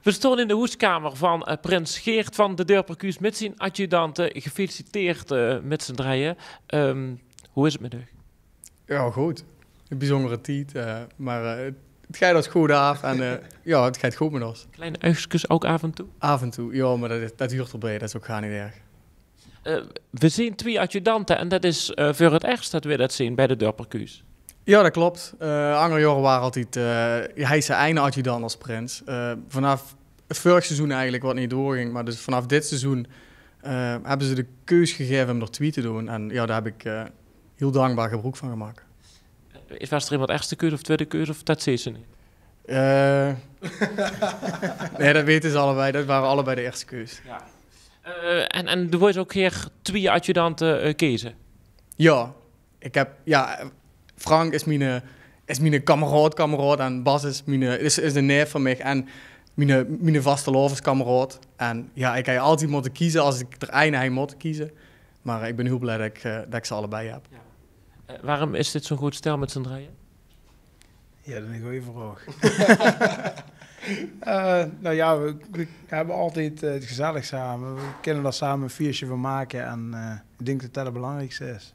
We stonden in de hoeskamer van prins Geert van de Deurpercuus met zijn adjudanten. Gefeliciteerd met z'n drieën. Hoe is het met u? Ja, goed. Een bijzondere tijd, maar het gaat ons goed af en ja, het gaat goed met ons. Kleine uigstjes ook af en toe? Af en toe, ja, maar dat duurt erbij, dat is ook gar niet erg. We zien 2 adjudanten en dat is voor het eerst dat we dat zien bij de Deurpercuus. Ja, dat klopt. Andere jaren waren altijd, hij is zijn eigen adjudant als prins. Vanaf het vorig seizoen eigenlijk, wat niet doorging, maar dus vanaf dit seizoen hebben ze de keus gegeven om er 2 te doen. En ja, daar heb ik heel dankbaar gebruik van gemaakt. Was er iemand eerste keus of tweede keus of dat zien ze niet? Nee, dat weten ze allebei. Dat waren allebei de eerste keus. Ja. En er wordt ook hier 2 adjudanten kiezen? Ja, ik heb, Frank is mijn kameraad en Bas is de neef van mij en mijn vaste lovenskameraad. En ja, ik heb altijd moeten kiezen als ik er één moet kiezen. Maar ik ben heel blij dat ik ze allebei heb. Ja. Waarom is dit zo'n goed stel met z'n drieën? Ja, dat is een goede vraag. Nou ja, we hebben altijd het gezellig samen. We kunnen daar samen een feestje van maken en ik denk dat dat het belangrijkste is.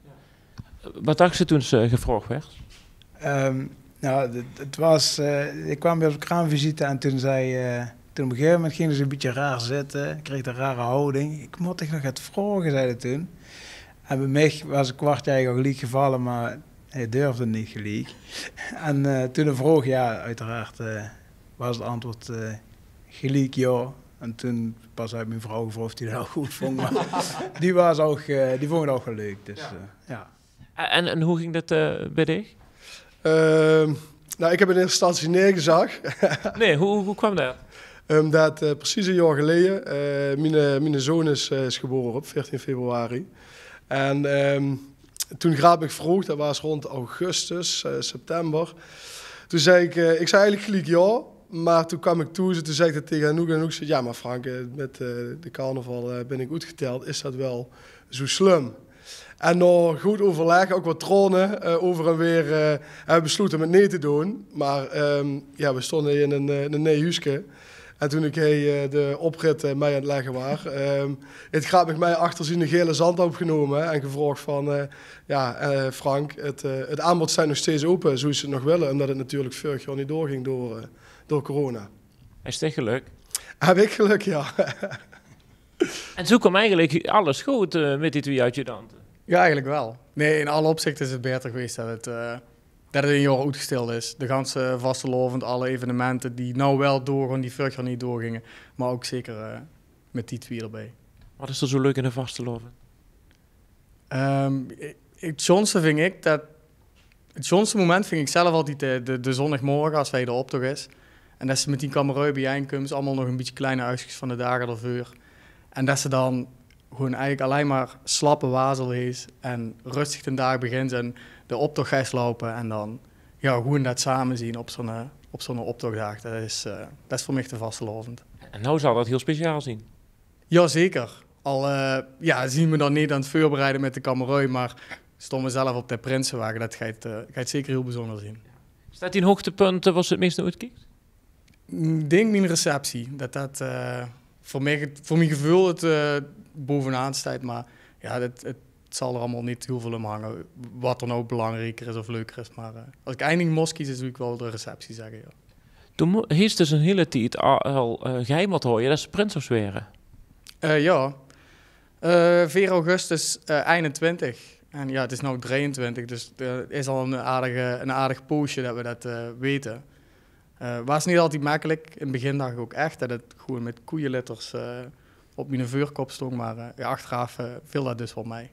Wat dacht ze toen ze gevraagd werd? Nou, het was, ik kwam weer op kraamvisite en toen toen op een gegeven moment gingen ze een beetje raar zitten. Ik kreeg een rare houding. Ik moet toch nog het vragen, zei hij toen. En bij mij was een kwartje al gelijk gevallen, maar hij durfde niet gelijk. En toen een vraag, ja, uiteraard was het antwoord gelijk ja. En toen pas uit mijn vrouw gevraagd of hij dat ook goed vond. Maar die vond het ook wel leuk. Dus, ja. En hoe ging dat bij dich? Nou, ik heb in eerste instantie nee gezegd. Nee, hoe kwam dat? Dat precies een jaar geleden, mijn zoon is geboren op 14 februari. En toen graag ik vroeg, dat was rond augustus, september. Toen zei ik zei eigenlijk gelijk ja, maar toen kwam ik toe, toen zei ik dat tegen Anouk en Anouk zei, ja maar Frank, met de carnaval ben ik uitgeteld, is dat wel zo slim? En nog goed overleg, ook wat tronen over en weer, hebben we besloten met nee te doen. Maar ja, we stonden in een nee-huske. En toen ik de oprit mij aan het leggen was, het gaat met mij achter zijn gele zand opgenomen en gevraagd van, Frank, het aanbod staat nog steeds open, zoals ze het nog willen, omdat het natuurlijk vorig jaar niet doorging door corona. Is het geluk? Heb ik geluk, ja. En zo kwam eigenlijk alles goed met die 2 adjudanten? Ja, eigenlijk wel. Nee, in alle opzichten is het beter geweest dat het een jaar uitgesteld is. De ganse vastelovend, alle evenementen die nou wel doorgaan, die vorig jaar niet doorgingen. Maar ook zeker met die 2 erbij. Wat is er zo leuk in de vasteloven? Het schoonste vind ik dat... Het schoonste moment vind ik zelf altijd de zondagmorgen als wij de optocht is. En dat ze met die kamerui bijeenkomen, allemaal nog een beetje kleine uitjes van de dagen ervoor. En dat ze dan gewoon eigenlijk alleen maar slappe wazel is en rustig de dag begint en de optocht gaat lopen en dan ja, gewoon dat samen zien op zo'n optochtdag. Dat is voor mij te vastelovend. En nou zal dat heel speciaal zien. Jazeker. Al zien we dan niet aan het voorbereiden met de kamerui, maar stonden we zelf op de Prinsenwagen. Dat gaat zeker heel bijzonder zien. Staat die een hoogtepunt was het meest naar uitkijkt? Ik denk mijn receptie. Dat voor mijn gevoel het bovenaan staat, maar ja, het zal er allemaal niet heel veel om hangen. Wat er nou belangrijker is of leuker is. Maar als ik eindig moest kiezen, zou ik wel de receptie zeggen, ja. Toen heeft dus een hele tijd al geheim wat hoor je, dat ze prins zou zweren. Ja. 4 augustus 21. En ja, het is nu 23, dus het is al een aardig poosje dat we dat weten. Was niet altijd makkelijk. In het begin dacht ik ook echt dat het gewoon met koeienletters op mijn vuurkop stond. Maar achteraf viel dat dus wel mee.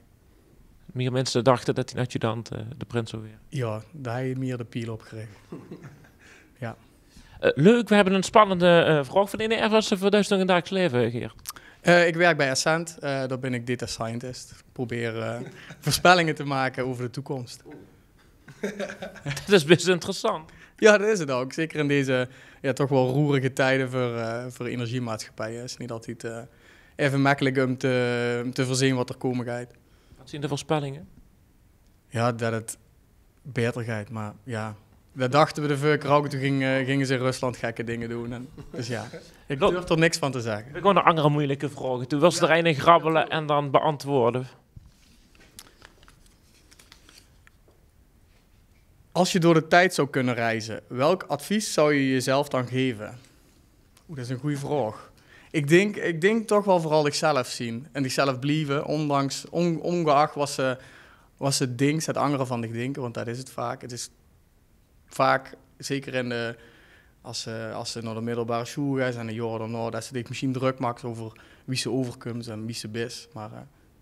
Meer mensen dachten dat die adjudant de prins zou weer. Ja, daar heb je meer de piel op gekregen. Ja. Leuk, we hebben een spannende vraag van de was voor nog een dagelijks leven, Geert? Ik werk bij Ascent, daar ben ik data scientist. Ik probeer voorspellingen te maken over de toekomst. Dat is best interessant. Ja, dat is het ook. Zeker in deze toch wel roerige tijden voor energiemaatschappijen. Het is niet altijd even makkelijk om te voorzien wat er komen gaat. Wat zijn de voorspellingen? Ja, dat het beter gaat, maar ja, Dat dachten we de vorige keer ook. Toen gingen ze in Rusland gekke dingen doen. En, dus ja, ik durf er niks van te zeggen. We gaan naar andere moeilijke vragen. Toen was er een in grabbelen en dan beantwoorden. Als je door de tijd zou kunnen reizen, welk advies zou je jezelf dan geven? Dat is een goede vraag. Ik denk toch wel vooral zichzelf zien en zichzelf blijven, ongeacht wat ze denkt, het andere van zich denken, want dat is het vaak. Het is vaak, zeker als ze naar de middelbare school gaan en de jaren daarna, dat ze zich misschien druk maakt over wie ze overkomt en wie ze is. Maar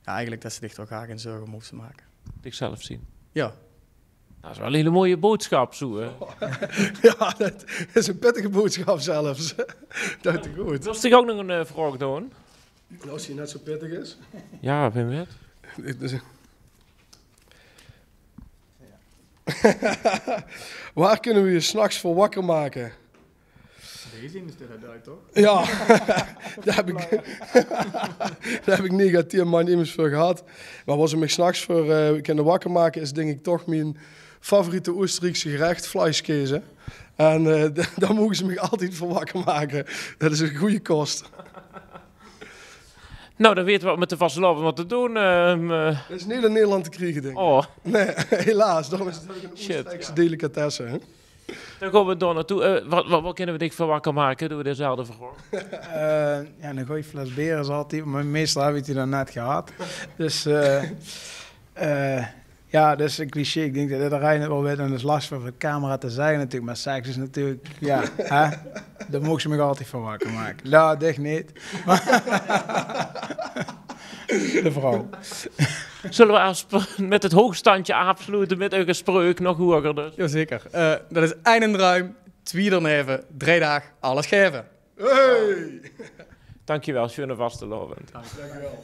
eigenlijk dat ze zich toch graag in zorgen moesten maken. Zichzelf zien. Ja. Dat is wel een hele mooie boodschap, zo, hè? Ja, dat is een pittige boodschap zelfs. Dat is goed. Wil je ook nog een vraag doen? Als hij net zo pittig is. Ja, ben je het? Waar kunnen we je 's nachts voor wakker maken? Deze is er uit, toch? Ja, daar heb ik negatief maar niet eens voor gehad. Maar wat ze me 's nachts voor kunnen wakker maken is denk ik toch mijn favoriete Oostenrijkse gerecht, vleeskäse. En daar mogen ze me altijd voor wakker maken. Dat is een goede kost. Nou, dan weten we met de vastelavond wat te doen. Dat is niet in Nederland te krijgen, denk ik. Oh, Nee, helaas. Daarom is het ook een Shit. Oostenrijkse delicatesse. Hè? dan gaan we door naartoe. Wat kunnen we dik voor wakker maken? Doen we dezelfde vraag? Ja, een goeie fles bier is altijd, maar meestal heb ik die dan net gehad. Dus ja, dus een cliché. Ik denk dat er net wel weet en dat is lastig voor de camera te zeggen natuurlijk. Maar seks is natuurlijk, ja, hè? Daar mogen ze me altijd van wakker maken. Nou, dicht niet. De vrouw. Zullen we met het hoogstandje afsluiten met een gespreuk nog hoger dus? Jazeker. Dat is een ruim, 2 even, 3 dagen, alles geven. Hey! Dankjewel, schöne vastelavond. Dankjewel.